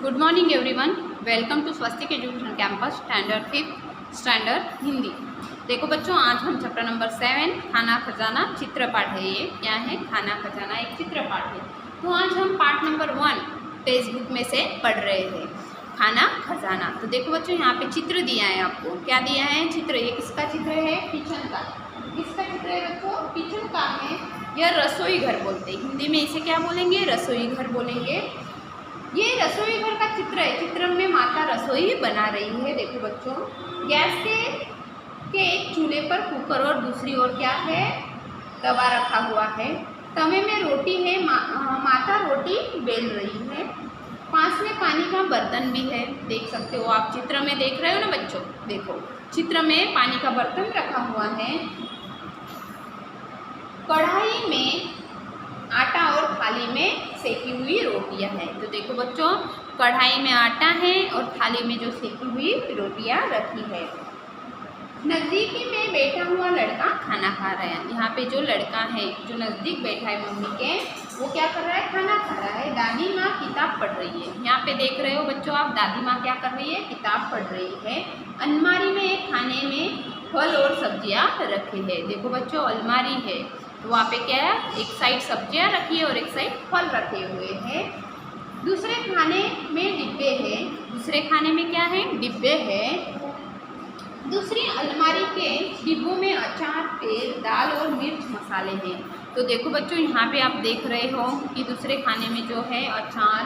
Good morning everyone, welcome to Swastik education campus standard 5th standard Hindi. देखो बच्चों, आज हम चैप्टर नंबर 7 खाना खजाना चित्रपाठ है। ये क्या है? खाना खजाना एक चित्रपाठ है। तो आज हम पार्ट नंबर 1 टेक्स्ट बुक में से पढ़ रहे हैं, खाना खजाना। तो देखो बच्चों, यहाँ पे चित्र दिया है आपको। क्या दिया है? चित्र। ये किसका चित्र है? किचन का। किसका चित्र है बच्चों? किचन का है। यह रसोई घर बोलते हैं, हिंदी में इसे क्या बोलेंगे? रसोई घर बोलेंगे। ये रसोई घर का चित्र है। चित्र में माता रसोई बना रही है। देखो बच्चों, गैस के एक चूल्हे पर कुकर और दूसरी ओर क्या है? तवा रखा हुआ है। तवे में रोटी है। माता रोटी बेल रही है। पास में पानी का बर्तन भी है। देख सकते हो आप, चित्र में देख रहे हो ना बच्चों। देखो, चित्र में पानी का बर्तन रखा हुआ है। कढ़ाई में आटा और थाली में सेकी हुई रोटियां हैं। तो देखो बच्चों, कढ़ाई में आटा है और थाली में जो सेकी हुई रोटियां रखी है। नज़दीकी में बैठा हुआ लड़का खाना खा रहा है। यहाँ पे जो लड़का है, जो नज़दीक बैठा है मम्मी के, वो क्या कर रहा है? खाना खा रहा है। दादी माँ किताब पढ़ रही है। यहाँ पे देख रहे हो बच्चों आप, दादी माँ क्या कर रही है? किताब पढ़ रही है। अलमारी में एक खाने में फल और सब्जियाँ रखी है। देखो बच्चों, अलमारी है तो वहाँ पे क्या है? एक साइड सब्जियां रखी है और एक साइड फल रखे हुए हैं। दूसरे खाने में डिब्बे हैं। दूसरे खाने में क्या है? डिब्बे हैं। दूसरी अलमारी के डिब्बों में अचार, तेल, दाल और मिर्च मसाले हैं। तो देखो बच्चों, यहाँ पे आप देख रहे हो कि दूसरे खाने में जो है अचार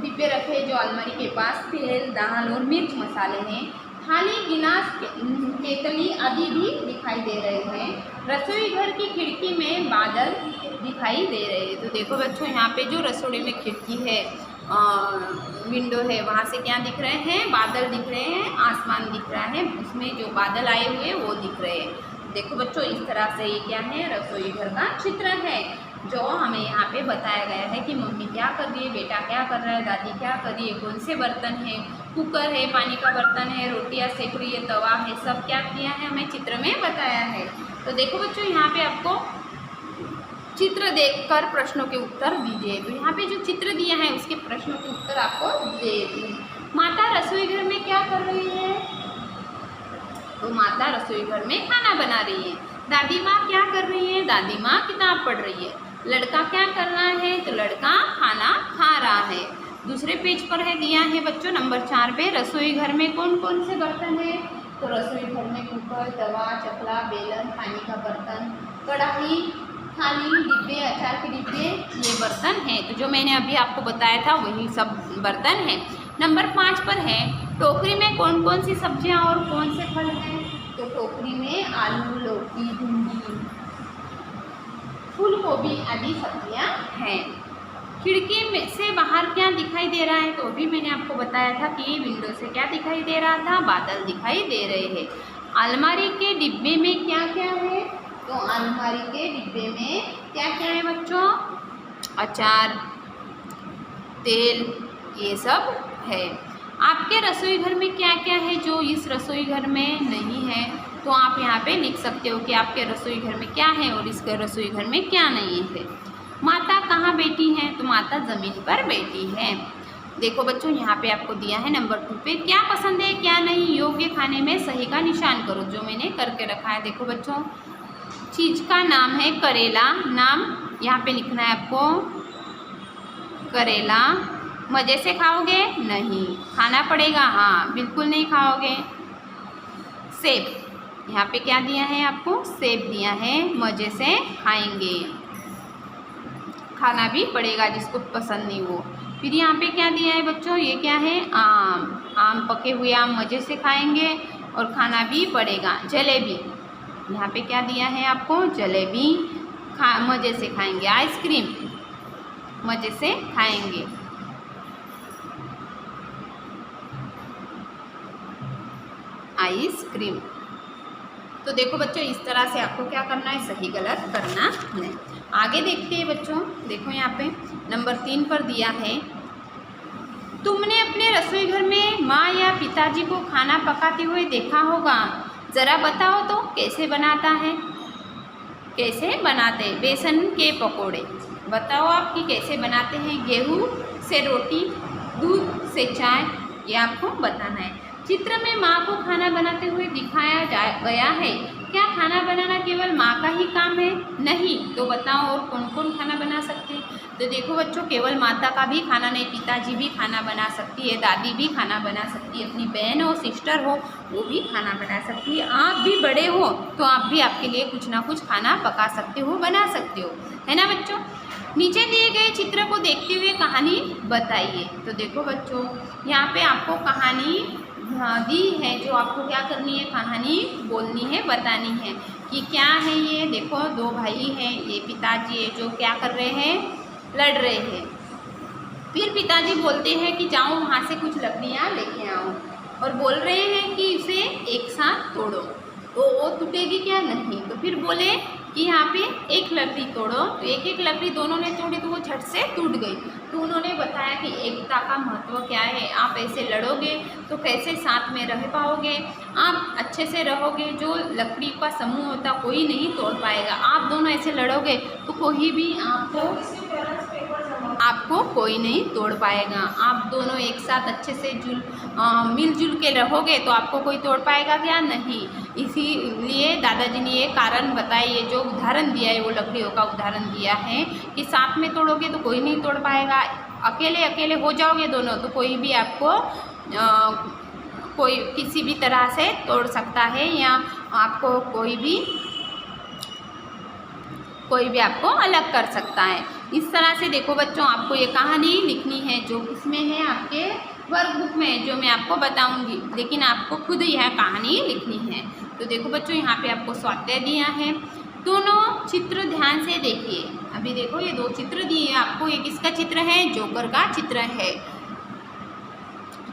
डिब्बे रखे, जो अलमारी के पास तेल, दाल और मिर्च मसाले हैं। थाली, गिलास, केतली आदि भी दिखाई दे रहे हैं। रसोई घर की खिड़की में बादल दिखाई दे रहे हैं। तो देखो बच्चों, यहाँ पे जो रसोई में खिड़की है, विंडो है, वहाँ से क्या दिख रहे हैं? बादल दिख रहे हैं, आसमान दिख रहा है। उसमें जो बादल आए हुए वो दिख रहे हैं। देखो बच्चों, इस तरह से ये क्या है? रसोई घर का चित्र है, जो हमें यहाँ पे बताया गया है कि मम्मी क्या कर रही है, बेटा क्या कर रहा है, दादी क्या कर रही है, कौन से बर्तन है, कुकर है, पानी का बर्तन है, रोटियाँ सेक रही है, तवा है, सब क्या किया है हमें चित्र में बताया है। तो देखो बच्चों, यहाँ पे आपको चित्र देखकर प्रश्नों के उत्तर दीजिए। तो यहाँ पे जो चित्र दिया है उसके प्रश्नों के उत्तर आपको दे दी। माता रसोई घर में क्या कर रही है? तो माता रसोई घर में खाना बना रही है। दादी माँ क्या कर रही है? दादी माँ किताब पढ़ रही है। लड़का क्या कर रहा है? तो लड़का खाना खा रहा है। दूसरे पेज पर है दिया है बच्चों नंबर 4 पे, रसोई घर में कौन कौन से बर्तन है? तो रसोई घर में कुकर, तवा, चकला, बेलन, पानी का बर्तन, कढ़ाई, थाली, डिब्बे, अचार के डिब्बे, ये बर्तन हैं। तो जो मैंने अभी आपको बताया था वही सब बर्तन हैं। नंबर 5 पर है, टोकरी में कौन कौन सी सब्जियां और कौन से फल हैं? तो टोकरी में आलू, लौकी, भिंडी, फूल गोभी आदि सब्जियां हैं। खिड़की में से बाहर क्या दिखाई दे रहा है? तो अभी मैंने आपको बताया था कि विंडो से क्या दिखाई दे रहा था? बादल दिखाई दे रहे हैं। अलमारी के डिब्बे में क्या क्या है? तो अलमारी के डिब्बे में क्या क्या है बच्चों? अचार, तेल, ये सब है। आपके रसोई घर में क्या क्या है जो इस रसोई घर में नहीं है? तो आप यहाँ पे लिख सकते हो कि आपके रसोई घर में क्या है और इस रसोई घर में क्या नहीं है। माता कहाँ बैठी है? तो माता ज़मीन पर बैठी है। देखो बच्चों, यहाँ पे आपको दिया है नंबर 2 पे, क्या पसंद है क्या नहीं, योग्य खाने में सही का निशान करो, जो मैंने करके रखा है। देखो बच्चों, चीज़ का नाम है करेला। नाम यहाँ पे लिखना है आपको, करेला। मज़े से खाओगे? नहीं, खाना पड़ेगा? हाँ, बिल्कुल नहीं खाओगे। सेब, यहाँ पे क्या दिया है आपको? सेब दिया है, मज़े से खाएंगे, खाना भी पड़ेगा जिसको पसंद नहीं वो। फिर यहाँ पे क्या दिया है बच्चों? ये क्या है? आम। आम, पके हुए आम मज़े से खाएंगे और खाना भी पड़ेगा। जलेबी, यहाँ पे क्या दिया है आपको? जलेबी, मज़े से खाएंगे। आइसक्रीम, मज़े से खाएंगे। आइसक्रीम। तो देखो बच्चों, इस तरह से आपको क्या करना है? सही गलत करना है। आगे देखते हैं बच्चों। देखो यहाँ पे नंबर 3 पर दिया है, तुमने अपने रसोई घर में माँ या पिताजी को खाना पकाते हुए देखा होगा, ज़रा बताओ तो कैसे बनाता है? कैसे बनाते? बेसन के पकोड़े। बताओ आप कि कैसे बनाते हैं गेहूँ से रोटी, दूध से चाय, ये आपको बताना है। चित्र में माँ को खाना बनाते हुए दिखाया गया है। क्या खाना बनाना केवल माँ का ही काम है? नहीं। तो बताओ और कौन कौन खाना बना सकते हैं? तो देखो बच्चों, केवल माता का भी खाना नहीं, पिताजी भी खाना बना सकती है, दादी भी खाना बना सकती है, अपनी बहन हो, सिस्टर हो, वो भी खाना बना सकती है। आप भी बड़े हो तो आप भी आपके लिए कुछ ना कुछ खाना पका सकते हो, बना सकते हो, है ना बच्चों। नीचे दिए गए चित्र को देखते हुए कहानी बताइए। तो देखो बच्चों, यहाँ पे आपको कहानी दी है, जो आपको क्या करनी है, कहानी बोलनी है, बतानी है कि क्या है ये। देखो, दो भाई हैं, ये पिताजी है जो क्या कर रहे हैं, लड़ रहे हैं। फिर पिताजी बोलते हैं कि जाओ वहाँ से कुछ लकड़ियाँ लेके आओ, और बोल रहे हैं कि इसे एक साथ तोड़ो, तो वो टूटेगी क्या? नहीं। तो फिर बोले कि यहाँ पे एक लकड़ी तोड़ो, तो एक एक लकड़ी दोनों ने तोड़ी तो वो झट से टूट गई। तो उन्होंने बताया कि एकता का महत्व क्या है, आप ऐसे लड़ोगे तो कैसे साथ में रह पाओगे, आप अच्छे से रहोगे, जो लकड़ी का समूह होता कोई नहीं तोड़ पाएगा। आप दोनों ऐसे लड़ोगे तो कोई भी आपको कोई नहीं तोड़ पाएगा। आप दोनों एक साथ अच्छे से मिलजुल के रहोगे तो आपको कोई तोड़ पाएगा क्या? नहीं। इसीलिए दादाजी ने ये कारण बताया, ये जो उदाहरण दिया है वो लकड़ियों का उदाहरण दिया है कि साथ में तोड़ोगे तो कोई नहीं तोड़ पाएगा, अकेले अकेले हो जाओगे दोनों तो कोई भी आपको कोई किसी भी तरह से तोड़ सकता है, या आपको कोई भी आपको अलग कर सकता है। इस तरह से देखो बच्चों, आपको ये कहानी लिखनी है जो इसमें है आपके वर्कबुक में, जो मैं आपको बताऊंगी, लेकिन आपको खुद यह कहानी लिखनी है। तो देखो बच्चों, यहाँ पे आपको स्वाध्याय दिया है, दोनों चित्र ध्यान से देखिए। अभी देखो ये दो चित्र दिए आपको, ये किसका चित्र है? जोकर का चित्र है।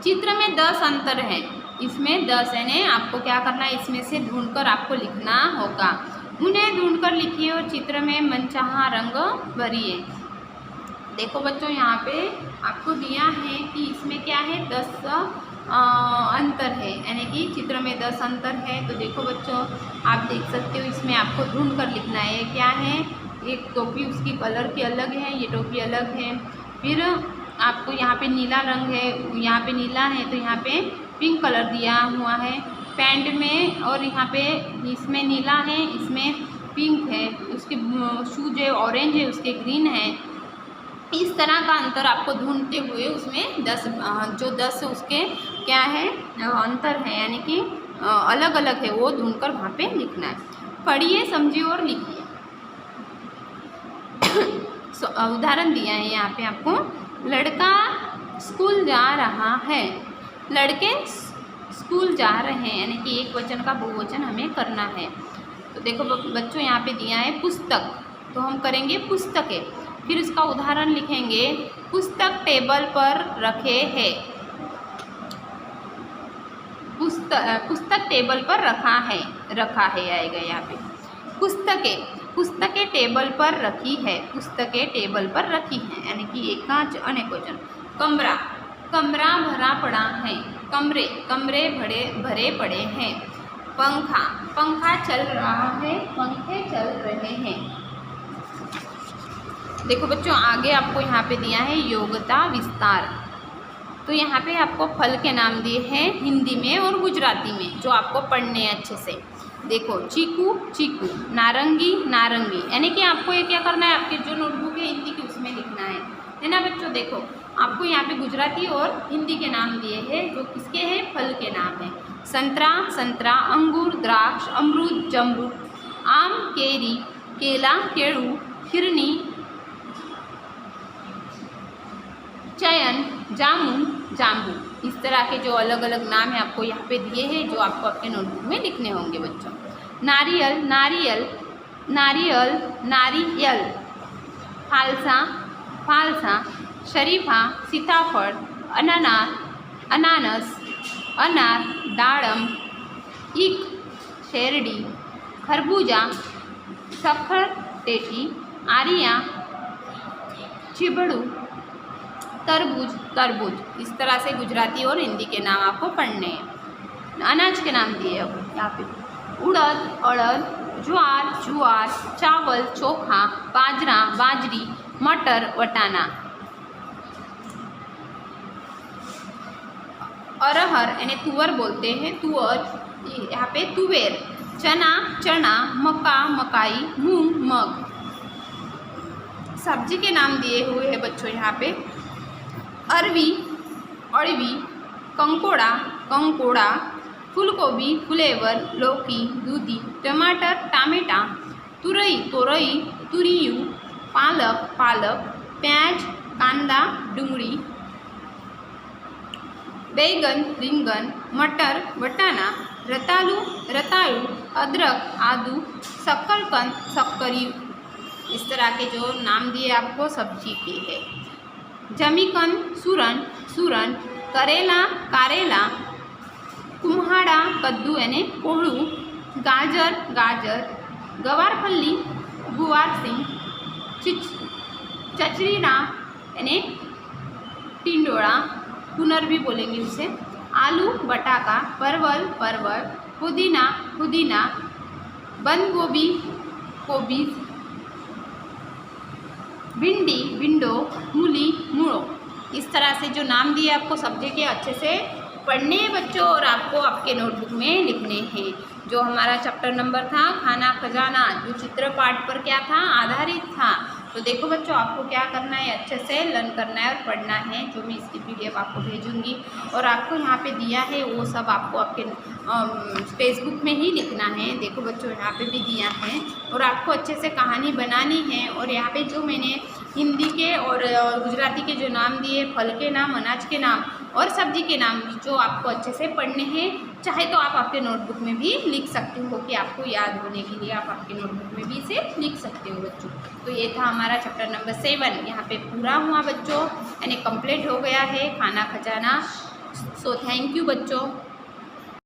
चित्र में 10 अंतर है, इसमें 10 है, आपको क्या करना है, इसमें से ढूंढकर आपको लिखना होगा। उन्हें ढूंढकर लिखिए और चित्र में मनचाहा रंग भरिए। देखो बच्चों, यहाँ पे आपको दिया है कि इसमें क्या है, 10 अंतर है, यानी कि चित्र में 10 अंतर है। तो देखो बच्चों, आप देख सकते हो, इसमें आपको ढूंढकर लिखना है। क्या है, एक टोपी उसकी कलर की अलग है, ये टोपी अलग है। फिर आपको यहाँ पे नीला रंग है, यहाँ पे नीला है तो यहाँ पे पिंक कलर दिया हुआ है पैंट में, और यहाँ पे इसमें नीला है, इसमें पिंक है, उसके शूज है ऑरेंज है, उसके ग्रीन है। इस तरह का अंतर आपको ढूंढते हुए उसमें 10 उसके क्या है अंतर है, यानी कि अलग अलग है, वो ढूंढकर वहाँ पे लिखना है। पढ़िए, समझिए और लिखिए। उदाहरण दिया है यहाँ पे आपको, लड़का स्कूल जा रहा है, लड़के स्कूल जा रहे हैं, यानी कि एक वचन का बहुवचन हमें करना है। तो देखो बच्चों, यहाँ पे दिया है पुस्तक, तो हम करेंगे पुस्तकें। फिर इसका उदाहरण लिखेंगे, पुस्तक टेबल पर रखे है, पुस्तक टेबल पर रखा है आएगा यहाँ पे। पुस्तकें टेबल पर रखी है, पुस्तकें टेबल पर रखी हैं, यानी कि एकांच अनेक वचन। कमरा भरा पड़ा है, कमरे भरे पड़े हैं। पंखा चल रहा है, पंखे चल रहे हैं। देखो बच्चों, आगे आपको यहाँ पे दिया है योग्यता विस्तार। तो यहाँ पे आपको फल के नाम दिए हैं हिंदी में और गुजराती में, जो आपको पढ़ने हैं अच्छे से। देखो, चीकू, नारंगी, यानी कि आपको ये क्या करना है, आपके जो नोटबुक है हिंदी की उसमें लिखना है ना बच्चों। देखो, आपको यहाँ पे गुजराती और हिंदी के नाम दिए हैं, जो किसके हैं, फल के नाम हैं। संतरा, अंगूर, द्राक्ष, अमरूद, जमरूद, आम, केरी, केला, केळू, हिरनी, चयन, जामुन। इस तरह के जो अलग अलग नाम है आपको यहाँ पे दिए हैं, जो आपको अपने नोटबुक में लिखने होंगे बच्चों। नारियल, फालसा, शरीफा, सीताफळ, अनानस, अनार, दाड़म, ईख, शेरडी, खरबूजा, सफरटेटी, आरिया, चिबड़ू, तरबूज। इस तरह से गुजराती और हिंदी के नाम आपको पढ़ने हैं। अनाज के नाम दिए यहाँ पे, उड़द, ज्वार, चावल, चोखा, बाजरा, बाजरी, मटर वटाना। अरहर यानी तुअर बोलते हैं, तुअर, यहाँ पे तुवेर। चना चना, मक्का मकाई, मूंग मग। सब्जी के नाम दिए हुए हैं बच्चों यहाँ पे। अरवी अड़वी, कंकोड़ा कंकोड़ा, फूलगोभी फुलेवर, लौकी दूधी, टमाटर टामेटा, तुरई तोरई, तुरियू, पालक पालक, प्याज कांदा डुंगળી, बैगन રીંગણ, मटर वटाना, रतालू रताळू, अदरक आदू, शक्करकंद शक्करियू। इस तरह के जो नाम दिए आपको सब्जी के है। जमीकंद सूरन सूरन, करेला कारेला, कुम्हाड़ा कद्दू यानी कोहड़ू, गाजर गाजर, गवारफली गुवारसिंग, चचरीना यानी टिंडोड़ा, कुनर भी बोलेंगे उसे, आलू बटाका, परवल परवल, पुदीना पुदीना, बंद गोभी गोभी, भिंडी भिंडो, मूली मूलो। इस तरह से जो नाम दिए आपको सब्जी के अच्छे से पढ़ने हैं बच्चों, और आपको आपके नोटबुक में लिखने हैं। जो हमारा चैप्टर नंबर था खाना खजाना, जो चित्र पाठ पर क्या था आधारित था। तो देखो बच्चों, आपको क्या करना है, अच्छे से लर्न करना है और पढ़ना है। जो मैं इसकी PDF आपको भेजूंगी और आपको यहाँ पे दिया है वो सब आपको आपके फेसबुक में ही लिखना है। देखो बच्चों, यहाँ पे भी दिया है और आपको अच्छे से कहानी बनानी है। और यहाँ पे जो मैंने हिंदी के और गुजराती के जो नाम दिए, फल के नाम, अनाज के नाम और सब्जी के नाम जो आपको अच्छे से पढ़ने हैं, चाहे तो आप आपके नोटबुक में भी लिख सकते हो कि आपको याद होने के लिए आप आपके नोटबुक में भी इसे लिख सकते हो बच्चों। तो ये था हमारा चैप्टर नंबर 7, यहाँ पे पूरा हुआ बच्चों, यानी कंप्लीट हो गया है खाना खजाना। सो थैंक यू बच्चों।